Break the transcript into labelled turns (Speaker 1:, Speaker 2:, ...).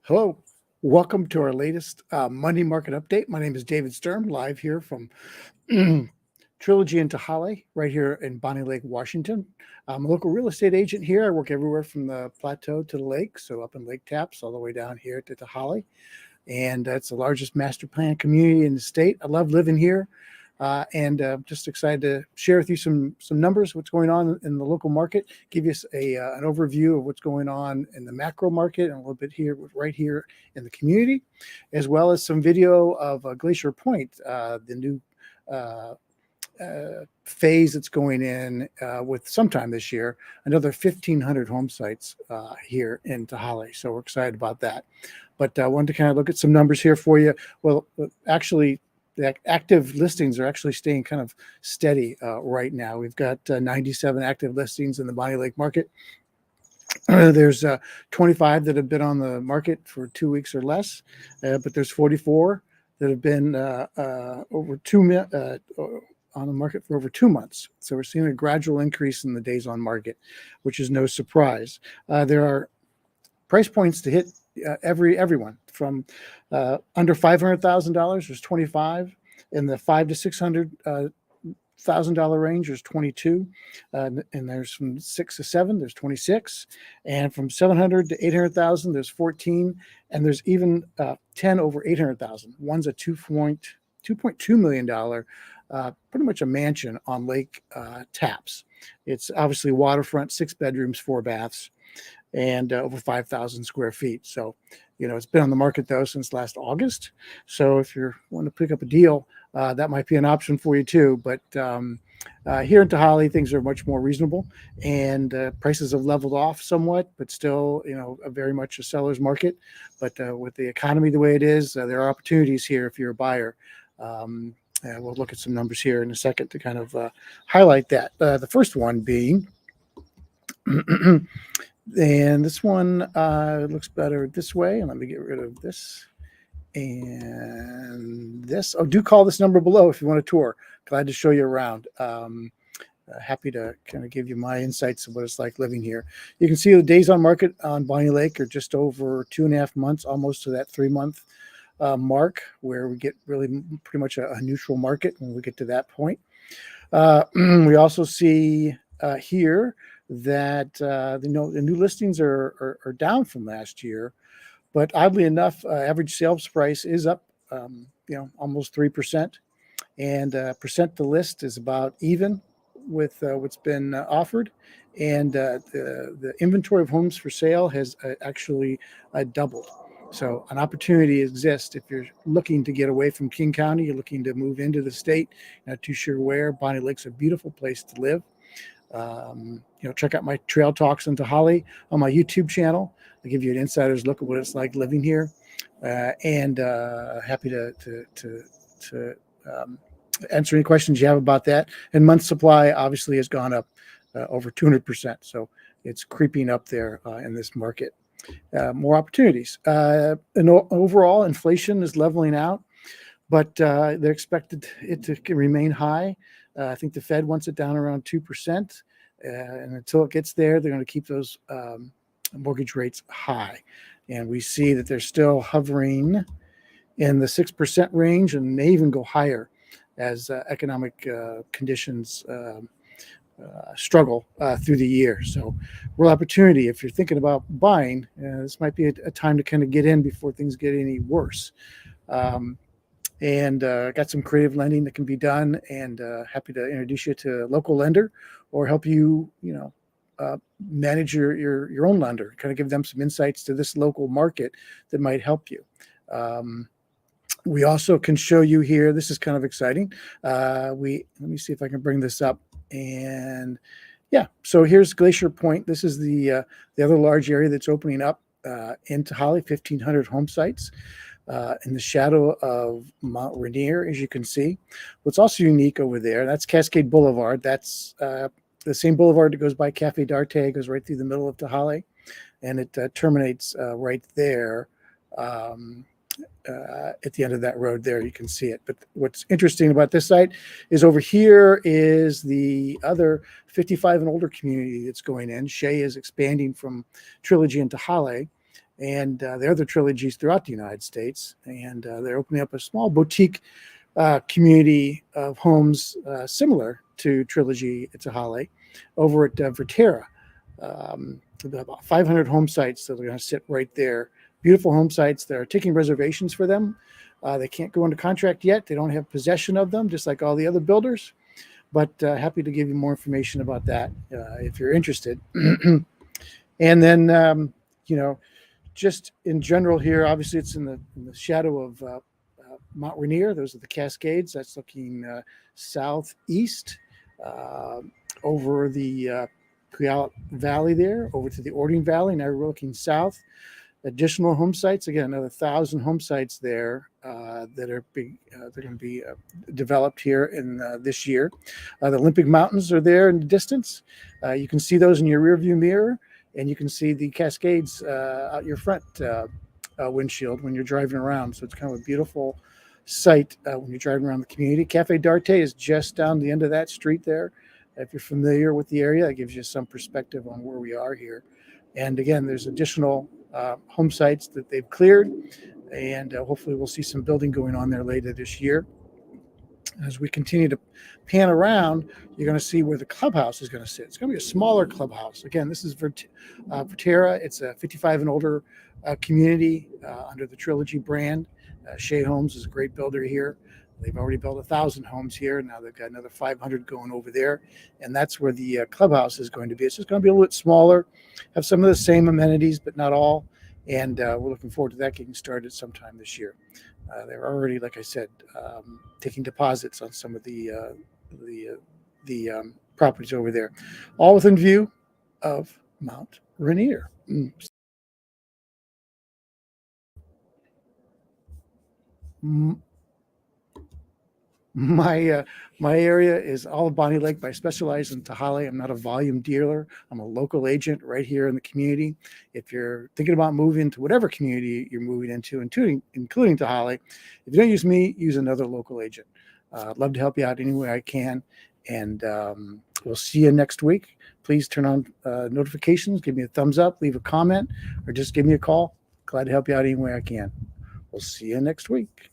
Speaker 1: Hello, welcome to our latest Monday market update. My name is David Sturm, live here from Trilogy in Tehaleh, right here in Bonney Lake, Washington. I'm a local real estate agent here. I work everywhere from the plateau to the lake, so up in Lake Taps, all the way down here to Tehaleh. And it's the largest master plan community in the state. I love living here. And just excited to share with you some numbers, what's going on in the local market, give you an overview of what's going on in the macro market and a little bit here, right here in the community, as well as some video of Glacier Point, the new phase that's going in with sometime this year, another 1,500 home sites here in Tehaleh. So we're excited about that. But I wanted to kind of look at some numbers here for you. Well, actually, the active listings are actually staying kind of steady right now. We've got 97 active listings in the Bonney Lake market. There's 25 that have been on the market for 2 weeks or less, but there's 44 that have been on the market for over 2 months. So we're seeing a gradual increase in the days on market, which is no surprise. There are price points to hit everyone from under $500,000. There's 25. In the $500,000 to $600,000 range, there's 22, and there's from 6 to 7, there's 26, and from 700 to 800,000, there's 14, and there's even 10 over 800,000. One's a $2.2 million, pretty much a mansion on Lake Taps. It's obviously waterfront, 6 bedrooms, 4 baths, and over 5,000 square feet. So, it's been on the market though since last August. So if you want to pick up a deal, that might be an option for you too. But here in Tehaleh, things are much more reasonable, and prices have leveled off somewhat, but still, very much a seller's market. But with the economy the way it is, there are opportunities here if you're a buyer. We'll look at some numbers here in a second to kind of highlight that. The first one being and this one looks better this way. And let me get rid of this and this. Oh, do call this number below if you want a tour. Glad to show you around. Happy to kind of give you my insights of what it's like living here. You can see the days on market on Bonney Lake are just over 2.5 months, almost to that 3-month mark, where we get really pretty much a neutral market when we get to that point. We also see here that the new listings are down from last year, but oddly enough, average sales price is up, almost 3%, and percent to list is about even with what's been offered, and the inventory of homes for sale has actually doubled. So an opportunity exists if you're looking to get away from King County, you're looking to move into the state, not too sure where. Bonney Lake's a beautiful place to live. Check out my trail talks in Tehaleh on my YouTube channel. I give you an insider's look at what it's like living here, and happy to answer any questions you have about that. And month supply obviously has gone up over 200%, so it's creeping up there in this market. More opportunities. And overall, inflation is leveling out, but they're expected it to remain high. I think the Fed wants it down around 2%, and until it gets there, they're going to keep those mortgage rates high. And we see that they're still hovering in the 6% range, and may even go higher as economic conditions struggle through the year. So, real opportunity if you're thinking about buying. This might be a time to kind of get in before things get any worse. And got some creative lending that can be done, and happy to introduce you to a local lender or help you, manage your own lender, kind of give them some insights to this local market that might help you. We also can show you here, this is kind of exciting. Let me see if I can bring this up. And yeah, so here's Glacier Point. This is the other large area that's opening up in Tehaleh, 1,500 home sites. In the shadow of Mount Rainier, as you can see. What's also unique over there, that's Cascade Boulevard. That's the same boulevard that goes by Cafe d'Arte, goes right through the middle of Tehaleh, and it terminates right there at the end of that road there. You can see it. But what's interesting about this site is over here is the other 55 and older community that's going in. Shea is expanding from Trilogy into Tehaleh. and their other trilogies throughout the United States. And they're opening up a small boutique community of homes similar to Trilogy Tehaleh over at Verterra. About 500 home sites that are going to sit right there. Beautiful home sites. They're taking reservations for them. They can't go into contract yet. They don't have possession of them, just like all the other builders. But happy to give you more information about that if you're interested. And then, just in general here, obviously it's in the shadow of Mount Rainier. Those are the Cascades. That's looking southeast over the Puyallup Valley there, over to the Ording Valley. Now we're looking south. Additional home sites, again, another 1,000 home sites there that are they're going to be developed here in this year. The Olympic Mountains are there in the distance. You can see those in your rearview mirror, and you can see the Cascades out your front windshield when you're driving around. So it's kind of a beautiful sight when you're driving around the community. Cafe d'Arte is just down the end of that street there. If you're familiar with the area, that gives you some perspective on where we are here. And again, there's additional home sites that they've cleared, and hopefully we'll see some building going on there later this year. As we continue to pan around, you're going to see where the clubhouse is going to sit. It's going to be a smaller clubhouse. Again, this is Verterra. It's a 55 and older community under the Trilogy brand. Shea Homes is a great builder here. They've already built 1,000 homes here. Now they've got another 500 going over there. And that's where the clubhouse is going to be. It's just going to be a little bit smaller, have some of the same amenities, but not all. And we're looking forward to that getting started sometime this year. They're already, like I said, taking deposits on some of the properties over there, all within view of Mount Rainier. My area is all of Bonney Lake, but I specialize in Tehaleh. I'm not a volume dealer. I'm a local agent right here in the community. If you're thinking about moving to whatever community you're moving into, including Tehaleh, if you don't use me, use another local agent. I'd love to help you out any way I can. And we'll see you next week. Please turn on notifications, give me a thumbs up, leave a comment, or just give me a call. Glad to help you out any way I can. We'll see you next week.